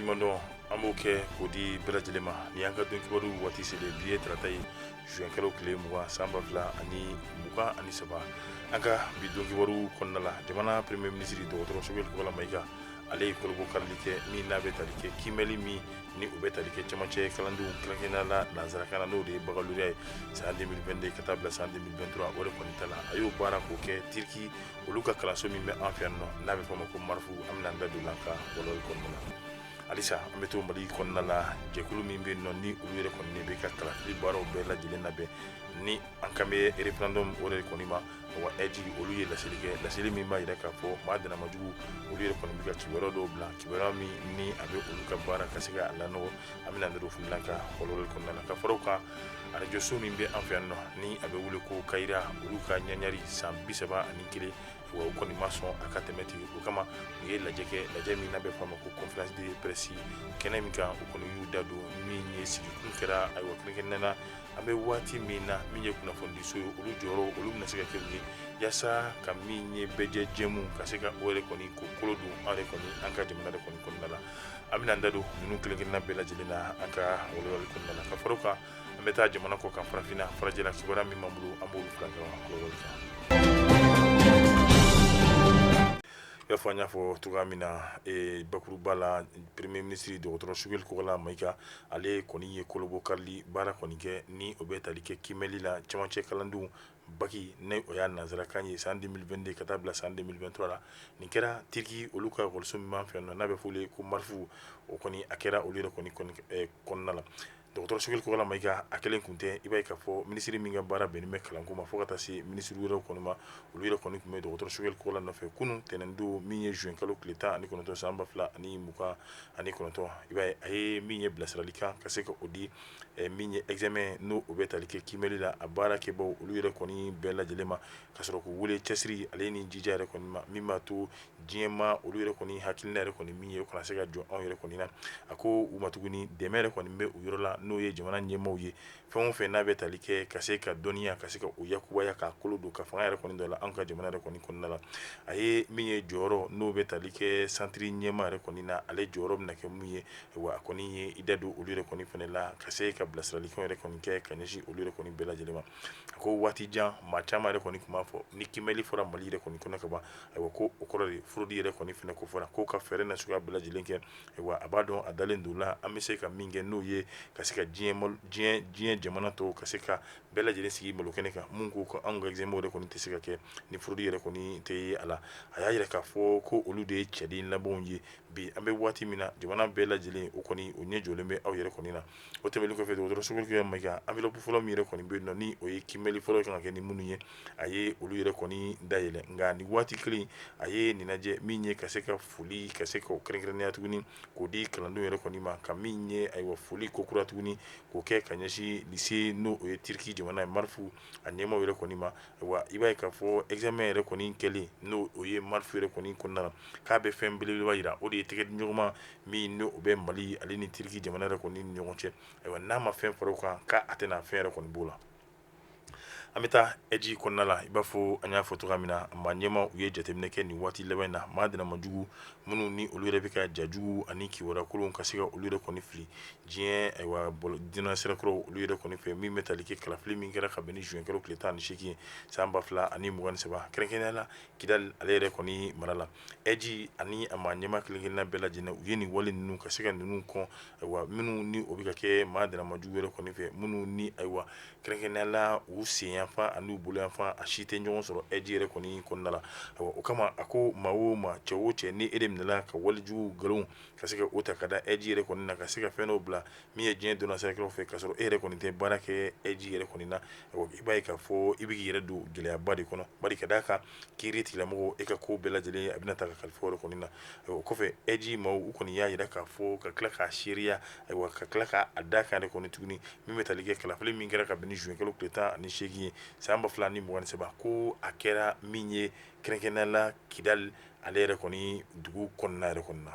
ɲumandɔn an b'o kɛ k'o di bɛɛ lajɛlen ma ni y'an ka don kibaru waati selen bi ye tarata ye juin kalo tile 20 san 2023 an ka bi don kibaru kɔnɔna la jamana premier ministre dɔgɔtɔrɔ Sogɛl Kɔbala Mayiga ale ye kolobo karili kɛ min n'a bɛ tali kɛ kimɛli min ni o bɛ tali kɛ cɛmancɛ kalandenw kɛrɛnkɛrɛnnenya la nanzarakan na n'o de ye baccalauréat ye san 2022 ka taa bila san 2023 o de kɔni ta la a y'o baara k'o kɛ Turki olu ka kalanso min bɛ an fɛ yan nɔ n'a bɛ fɔ o ma ko marifu an bɛna an da don la ka walawali kɔnɔna la halisa an bɛ to Mali kɔnɔna la jɛkulu min bɛ yen nɔ ni olu yɛrɛ kɔni bɛ ka kalafili baaraw bɛɛ lajɛlen labɛn ni an kan bɛ référendum o de kɔni ma wa aide olu ye laseli kɛ laseli min b'a jira k'a fɔ maa dannamajugu olu yɛrɛ kɔni bɛ ka kibaruya dɔw bila kibaruya min ni a bɛ olu ka baara ka se ka lanɔgɔ an bɛna an da don fana la ka walawali kɔnɔna la ka fara o kan arajo so min bɛ an fɛ yan nɔ ni a bɛ wele ko Kayira olu ka ɲaɲari san 31 wa u kɔni ma sɔn a ka tɛmɛ ten o kama u ye lajɛ kɛ lajɛ min n'a bɛ fɔ a ma ko conférence de presse kɛnɛ min kan u kɔni y'u da don min ye sigikun kɛra ayiwa kɛrɛnkɛrɛnnen na an bɛ waati min na min ye kunnafoni so ye olu jɔyɔrɔ olu bɛna se ka kɛ mun ye yaasa ka min ye bɛɛ jɛmu ka se ka o yɛrɛ kɔni ko kolo don an yɛrɛ kɔni an ka jamana de kɔni kɔnɔna la an bɛna an da don ninnu kelen-kelenna bɛɛ lajɛlen na an ka walawali kɔnɔna la ka fara o kan an bɛ taa jamana kɔ kan farafinna farajɛla kibaruya min b'an bolo an b'olu fila ɲɔgɔn walawali kan i b'a fɔ an y'a fɔ cogoya min na bakuruba la premier ministre dɔgɔtɔrɔ Sogɛl Kɔbala Mayiga ale kɔni ye kolobo karili baara kɔni kɛ ni o bɛ tali kɛ kimɛli la cɛmancɛ kalandenw baki ne o y'a nanzarakan ye san 2022 ka taa bila san 2023 la nin kɛra Turki olu ka ekɔliso min b'an fɛ yan nɔ n'a bɛ f'olu ko marifu o kɔni a kɛra olu yɛrɛ kɔni kɔnɔna la dɔgɔtɔrɔ Sogɛl Kɔbala Mayiga a kelen kun tɛ i b'a ye k'a fɔ minisiri min ka baara bɛnnen bɛ kalanko ma fo ka taa se minisiri wɛrɛw kɔni ma olu yɛrɛ kɔni tun bɛ dɔgɔtɔrɔ Sogɛl Kɔbala nɔfɛ kunun tɛnɛndon min ye juin kalo tile 19 san 2029 i b'a ye a ye min ye bilasiralikan ka se ka o di min ye examen n'o o bɛ tali kɛ kimɛli la a baara kɛbaw olu yɛrɛ kɔni bɛɛ lajɛlen ma ka sɔrɔ k'u wele cɛsiri ale ni jija yɛrɛ kɔni ma min b'a to diɲɛ ma olu yɛrɛ kɔni hakilina yɛrɛ kɔni min ye o kana se ka jɔ anw yɛrɛ kɔni na a ko u ma tuguni dɛmɛ yɛrɛ kɔni bɛ u yɔrɔ la n'o ye jamana ɲɛmaaw ye fɛn o fɛn n'a bɛ tali kɛ ka se ka dɔnniya ka se ka o yakubaya k'a kolo don ka fanga yɛrɛ kɔni dɔ la an ka jamana yɛrɛ kɔni kɔnɔna la a ye min ye jɔyɔrɔ n'o bɛ tali kɛ santiri ɲɛmaa yɛrɛ kɔni na ale jɔyɔrɔ bɛna kɛ mun ye wa a kɔni ye i da don olu yɛrɛ kɔni fana la ka se ka bilasiralikanw yɛrɛ kɔni kɛ ka ɲɛsin olu yɛrɛ kɔni bɛɛ lajɛlen ma a ko waati jan maa caman yɛrɛ kɔni tun b'a fɔ ni kimɛli fɔra Mali yɛrɛ kɔni kɔnɔ ka ban ayiwa ko o kɔrɔ de fraude yɛrɛ kɔni fana ko fɔra ko ka fɛɛrɛ na suguya bɛɛ lajɛlen kɛ ayiwa a b'a dɔn a dalen don la an bɛ se ka min kɛ n'o ye ka se ka diɲɛ jamana tɔw ka se ka bɛɛ lajɛlen sigi malo kɛnɛ kan mun ko ko anw ka examen yɛrɛ kɔni tɛ se ka kɛ ni fraude yɛrɛ kɔni tɛ ye a la a y'a yira k'a fɔ ko olu de ye cɛden labanw ye bi an bɛ waati min na jamana bɛɛ lajɛlen o kɔni o ɲɛ jɔlen bɛ aw yɛrɛ kɔni na o tɛmɛnen kɔfɛ dɔgɔtɔrɔ Sogɛl Kɔbala Mayiga enveloppe fɔlɔ min yɛrɛ kɔni bɛ yen nɔ ni o ye kimɛli fɔlɔ kan ka kɛ ni minnu ye a ye olu yɛrɛ kɔni dayɛlɛ nka ni waati kelen a ye nin lajɛ min ye ka se ka foli ka se ka o kɛrɛnkɛrɛnnenya tuguni k'o di kalandenw yɛrɛ kɔni ma ka min ye ayiwa foli ko kura tuguni k'o kɛ ka ɲɛsin lycée n'o o ye Turki jamana ye marifu a ɲɛmaaw yɛrɛ kɔni ma wa i b'a ye k'a fɔ examen yɛrɛ kɔni kɛlen n'o o ye marifu yɛrɛ kɔni kɔnɔna la k'a bɛ fɛn belebeleba yira o de ye tɛgɛdiɲɔgɔnma min n'o o bɛ Mali ale ni Turki jamana yɛrɛ kɔni ni ɲɔgɔn cɛ ayiwa n'a ma fɛn fara o kan k'a tɛna fɛn yɛrɛ kɔni b'o la an bɛ taa eji kɔnɔna la i b'a fɔ an y'a fɔ cogoya min na maa ɲɛmaa u ye jateminɛ kɛ nin waati laban in na maa dannamajugu minnu ni olu yɛrɛ bɛ ka jajugu ani kibaruya kolonw ka se ka olu yɛrɛ kɔni fili diɲɛ ayiwa diinɛ sirakɔrɔw olu yɛrɛ kɔni fɛ min bɛ tali kɛ kalafili min kɛra ka bɛn ni juin kalo tile 18 san 2023 kɛrɛnkɛrɛnnenya la Kidali ale yɛrɛ kɔni mara la eji ani a maa ɲɛmaa kelen-kelenna bɛɛ lajɛlen u ye nin wale ninnu ka se ka ninnu kɔn ayiwa minnu ni o bɛ ka kɛ maa dannamajugu yɛrɛ kɔni fɛ minnu ni ayiwa kɛrɛnkɛrɛnnenya la u sen yanfan ani u bolo yanfan a si tɛ ɲɔgɔn sɔrɔ eji yɛrɛ kɔni kɔnɔna la ayiwa o kama a ko maa o maa cɛ o cɛ ni e de minɛla ka walijugu nkalon ka se ka o ta ka da eji yɛrɛ kɔni na ka se ka fɛn dɔw bila min ye diɲɛ donna sirakɛlaw fɛ ka sɔrɔ e yɛrɛ kɔni tɛ baara kɛ eji yɛrɛ kɔni na ayiwa i b'a ye k'a fɔ i bɛ k'i yɛrɛ don gɛlɛyaba de kɔnɔ bari ka d'a kan kiiri tigilamɔgɔw e ka ko bɛɛ lajɛlen a bɛna ta ka kalifa o yɛrɛ kɔni na ayiwa o kɔfɛ eji maaw u kɔni y'a yira k'a fɔ ka tila k'a seereya ayiwa ka tila k'a da kan yɛrɛ kɔni tuguni min bɛ tali kɛ kalafili min kɛra ka bɛn ni juin kalo tile 18 ye san 2023 ko a kɛra min ye kɛrɛnkɛrɛnnenya la Kidali ale yɛrɛ kɔni dugu kɔnɔna yɛrɛ kɔni na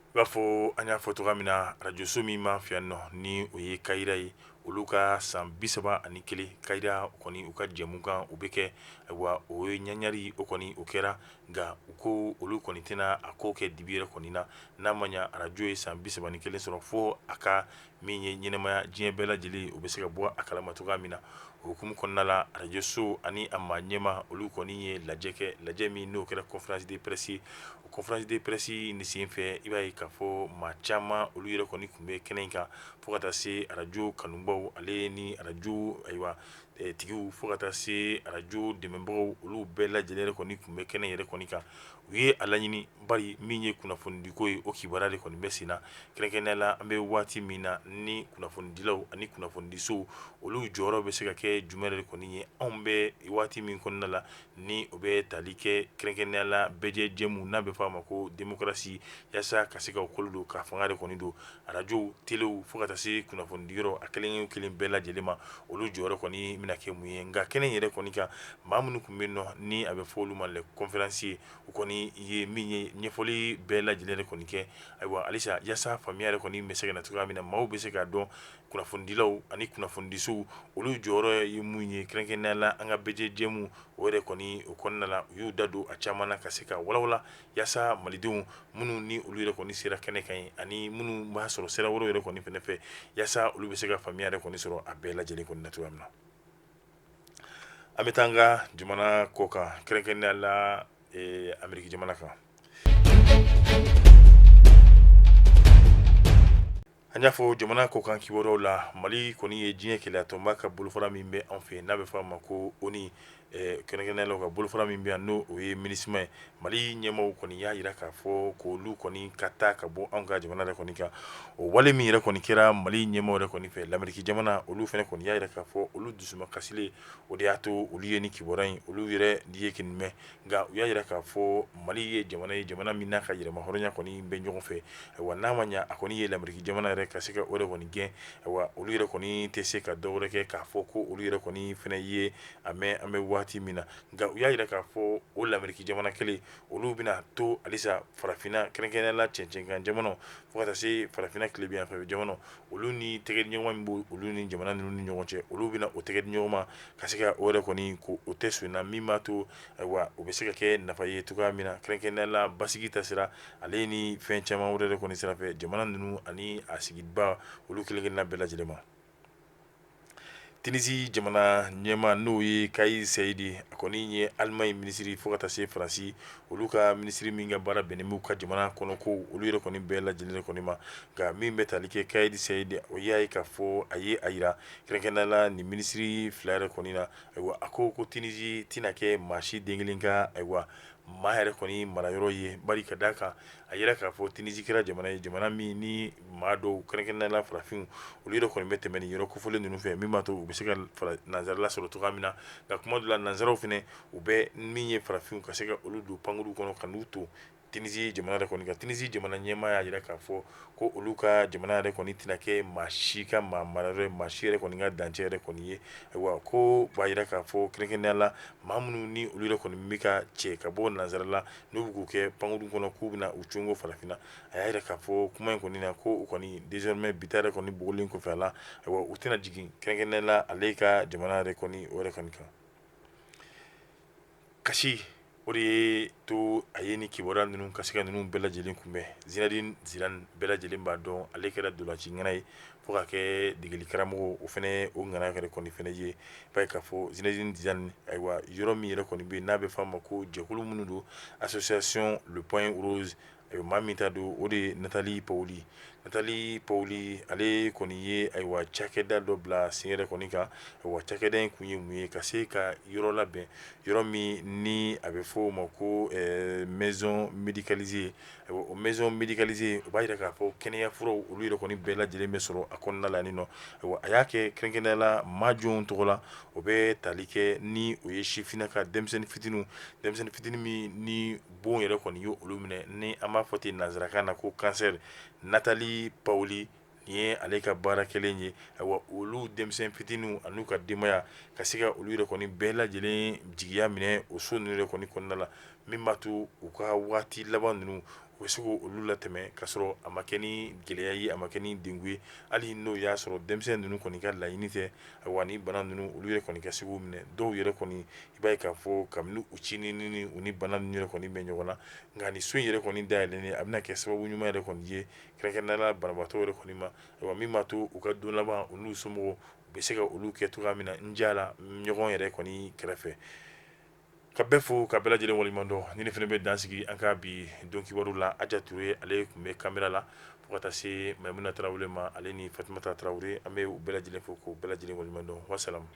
i b'a fɔ an y'a fɔ cogoya min na arajo so min b'an fɛ yan nɔ ni o ye Kayira ye olu ka san 31 kayira kɔni u ka jɛmu kan u bɛ kɛ ayiwa o ye ɲaɲari o kɔni o kɛra nka u ko olu kɔni tɛna a ko kɛ dibi yɛrɛ kɔni na n'a ma ɲa arajo ye san 31 sɔrɔ fo a ka min ye ɲɛnɛmaya diɲɛ bɛɛ lajɛlen u bɛ se ka bɔ a kalama cogoya min na o hukumu kɔnɔna la arajo so ani a maa ɲɛma olu kɔni ye lajɛ kɛ lajɛ min n'o kɛra conférence de presse o conférence de presse nin sen fɛ i b'a ye k'a fɔ maa caman olu yɛrɛ kɔni tun bɛ kɛnɛ in kan fo ka taa se arajo kanubaw ale ni arajo ayiwa tigiw fo ka taa se arajo dɛmɛbagaw olu bɛɛ lajɛlen kɔni tun bɛ kɛnɛ yɛrɛ kɔni kan u ye a laɲini bari min ye kunnafonidiko ye o kibaruya de kɔni bɛ sen na kɛrɛnkɛrɛnnenya la an bɛ waati min na ni kunnafonidilaw ani kunnafonidisow olu jɔyɔrɔ bɛ se ka kɛ jumɛn de kɔni ye anw bɛ waati min kɔnɔna la ni o bɛ tali kɛ kɛrɛnkɛrɛnnenya la bɛɛ jɛmu n'a bɛ fɔ a ma ko démocratie yaasa ka se ka o kolo don ka fanga de kɔni don arajow telew fo ka taa se kunnafonidiyɔrɔ a kelen o kelen bɛɛ lajɛlen ma olu jɔyɔrɔ kɔni bɛna kɛ mun ye nka kɛnɛ yɛrɛ kɔni kan maa minnu tun bɛ yen nɔ ni a bɛ fɔ olu ma les conférenciers u kɔni ye min ye ɲɛfɔli bɛɛ lajɛlen de kɔni kɛ ayiwa halisa yaasa faamuya yɛrɛ kɔni bɛ se ka na cogoya min na maaw bɛ se k'a dɔn kunnafonidilaw ani kunnafonidisow olu jɔyɔrɔ ye mun ye kɛrɛnkɛrɛnnenya la an ka bɛɛ jɛmu o yɛrɛ kɔni o kɔnɔna la u y'u da don a caman na ka se ka walawala yaasa malidenw minnu ni olu yɛrɛ kɔni sera kɛnɛ kan ye ani minnu b'a sɔrɔ sira wɛrɛw yɛrɛ kɔni fɛnɛ fɛ yaasa olu bɛ se ka faamuya yɛrɛ kɔni sɔrɔ a bɛɛ lajɛlen kɔni na cogoya min na an bɛ taa an ka jamana kɔ kan kɛrɛnkɛrɛnnenya la ameriki jamana kan an y'a fɔ jamana kɔ kan kibaruyaw la mali kɔni ye diɲɛ kɛlɛyatɔnba ka bolofara min bɛ an fɛ n'a bɛ fɔ a ma ko ONU kɛrɛnkɛrɛnnenya la ka bolofara min bɛ yan n'o o ye MINUSMA ye mali ɲɛmaaw kɔni y'a jira k'a fɔ k'olu kɔni ka taa ka bɔ anw ka jamana yɛrɛ kɔni kan o wale min yɛrɛ kɔni kɛra mali ɲɛmaaw yɛrɛ kɔni fɛ lamɛriki jamana olu fɛnɛ kɔni y'a jira k'a fɔ olu dusumakasilen o de y'a to olu ye ni kibaruya in olu yɛrɛ ye kini mɛn nka u y'a jira k'a fɔ mali ye jamana min n'a ka yɛrɛma hɔrɔnya kɔni bɛ ɲɔgɔn fɛ ayiwa n'a ma ɲa a kɔni ye lamɛriki jamana yɛrɛ ka se ka o de kɔni gɛn ayiwa olu yɛrɛ kɔni tɛ se ka dɔwɛrɛ kɛ k'a fɔ ko olu yɛrɛ kɔni fɛnɛ ye a mɛn an bɛ waati min na nka u y'a jira k'a fɔ o lamɛriki jamana kelen olu bɛna to halisa farafinna kɛrɛnkɛrɛnnenya la cɛncɛnkan jamanaw fo ka taa se farafinna tilebiyanfɛ jamanaw olu ni tɛgɛdiɲɔgɔnma min b'o olu ni jamana ninnu ni ɲɔgɔn cɛ olu bɛna o tɛgɛdiɲɔgɔn ma ka se ka o yɛrɛ kɔni ko o tɛ sonyɛ min b'a to ayiwa o bɛ se ka kɛ nafa ye cogoya min na kɛrɛnkɛrɛnnenya la basigi ta sira ale ni fɛn caman wɛrɛ de kɔni sira fɛ jamana ninnu ani a sigiba olu kelen kelenna bɛɛ lajɛlen ma Tunisie jamana ɲɛma n'o ye Kais Saied a kɔni ye Allemagne minisiri fo ka taa se Faransi olu ka minisiri min ka baara bɛnnen b'u ka jamana kɔnɔ ko olu yɛrɛ kɔni bɛɛ lajɛlen kɔni ma nka min bɛ tali kɛ Kais Saied o y'a ye k'a fɔ a ye a yira kɛrɛnkɛrɛnnenya la nin minisiri fila yɛrɛ kɔni na ayiwa a ko Tunisie tɛna kɛ maa si den kelen ka ayiwa maa yɛrɛ kɔni marayɔrɔ ye bari ka d'a kan a yira k'a fɔ Tunisie kɛra jamana ye jamana min ni maa dɔw kɛrɛnkɛrɛnnenya la farafinw olu yɛrɛ kɔni bɛ tɛmɛ nin yɔrɔ kofɔlen ninnu fɛ min b'a to u bɛ se ka nanzarala sɔrɔ cogoya min na nka kuma dɔ la nanzaraw fɛnɛ u bɛ min ye farafinw ka se ka olu don pankuru kɔnɔ ka n'u to Tunisie jamana yɛrɛ kɔni kan Tunisie jamana ɲɛmaa y'a jira k'a fɔ ko olu ka jamana yɛrɛ kɔni tɛna kɛ maa si ka maa marayɔrɔ ye maa si yɛrɛ kɔni ka dancɛ yɛrɛ kɔni ye ayiwa ko b'a jira k'a fɔ kɛrɛnkɛrɛnnenya la maa minnu ni olu yɛrɛ kɔni bɛ ka cɛ ka bɔ nanzarala n'u bɛ k'u kɛ pankuru kɔnɔ k'u bɛna u cungo farafinna a y'a jira k'a fɔ kuma in kɔni na ko u kɔni désormais bi ta yɛrɛ kɔni bugɔlen kɔfɛ a la ayiwa u tɛna jigin kɛrɛnkɛrɛnnenya la ale ka jamana yɛrɛ kɔni o yɛrɛ kɔni kan kasi o de ye to a ye ni kibaruya ninnu ka se ka ninnu bɛɛ lajɛlen kunbɛn Zinedine Zidane bɛɛ lajɛlen b'a dɔn ale kɛra ntolanci ŋana ye fo ka kɛ degeli karamɔgɔ o fɛnɛ o ŋana yɛrɛ kɔni fɛnɛ ye b'a ye k'a fɔ Zinedine Zidane ayiwa yɔrɔ min yɛrɛ kɔni bɛ yen n'a bɛ f'a ma ko jɛkulu minnu don association le point rose ayiwa maa min ta don o de ye Nathalie Pauli ale kɔni ye ayiwa cakɛda dɔ bila sen yɛrɛ kɔni kan ayiwa cakɛda in kun ye mun ye ka se ka yɔrɔ labɛn yɔrɔ min ni a bɛ fɔ o ma ko maison médicalisée ayiwa o maison médicalisée o b'a jira k'a fɔ kɛnɛya furaw olu yɛrɛ kɔni bɛɛ lajɛlen bɛ sɔrɔ a kɔnɔna la nin nɔ ayiwa a y'a kɛ kɛrɛnkɛrɛnnenya la maa jɔnw tɔgɔ la o bɛ tali kɛ ni o ye sifinnaka denmisɛnnin fitinin min ni bon yɛrɛ kɔni ye olu minɛ ni an b'a fɔ ten nanzarakan na ko cancer Nathalie Pauli nin ye ale ka baara kɛlen ye ayiwa olu denmisɛn fitininw an'u ka denbaya ka se ka olu yɛrɛ kɔni bɛɛ lajɛlen jigiya minɛ o so ninnu yɛrɛ kɔni kɔnɔna la min b'a to u ka waati laban ninnu u bɛ se k'olu latɛmɛ k'a sɔrɔ a ma kɛ ni gɛlɛya ye a ma kɛ ni dengun ye hali n'o y'a sɔrɔ denmisɛnnin ninnu kɔni ka laɲini tɛ wa ni bana ninnu olu yɛrɛ kɔni ka se k'u minɛ dɔw yɛrɛ kɔni i b'a ye k'a fɔ kabini u cinin ni u ni bana ninnu yɛrɛ kɔni bɛ ɲɔgɔn na nka nin so in yɛrɛ kɔni dayɛlɛnnen a bɛna kɛ sababu ɲuman yɛrɛ kɔni ye kɛrɛnkɛrɛnnenya la banabaatɔ yɛrɛ kɔni ma ayiwa min b'a to u ka don laban u n'u somɔgɔw u bɛ se ka olu kɛ cogoya min na n jala ɲɔgɔn yɛrɛ kɔni kɛrɛfɛ ka bɛɛ fo ka bɛɛ lajɛlen waleɲuman dɔn ni ne fana bɛ dansigi an ka bi don kibaru la Aja Ture ale tun bɛ kamera la fo ka taa se Mayimuna Tarawele ma ale ni Fatumata Tarawele an bɛ u bɛɛ lajɛlen fo k'u bɛɛ lajɛlen waleɲuman dɔn wasalamu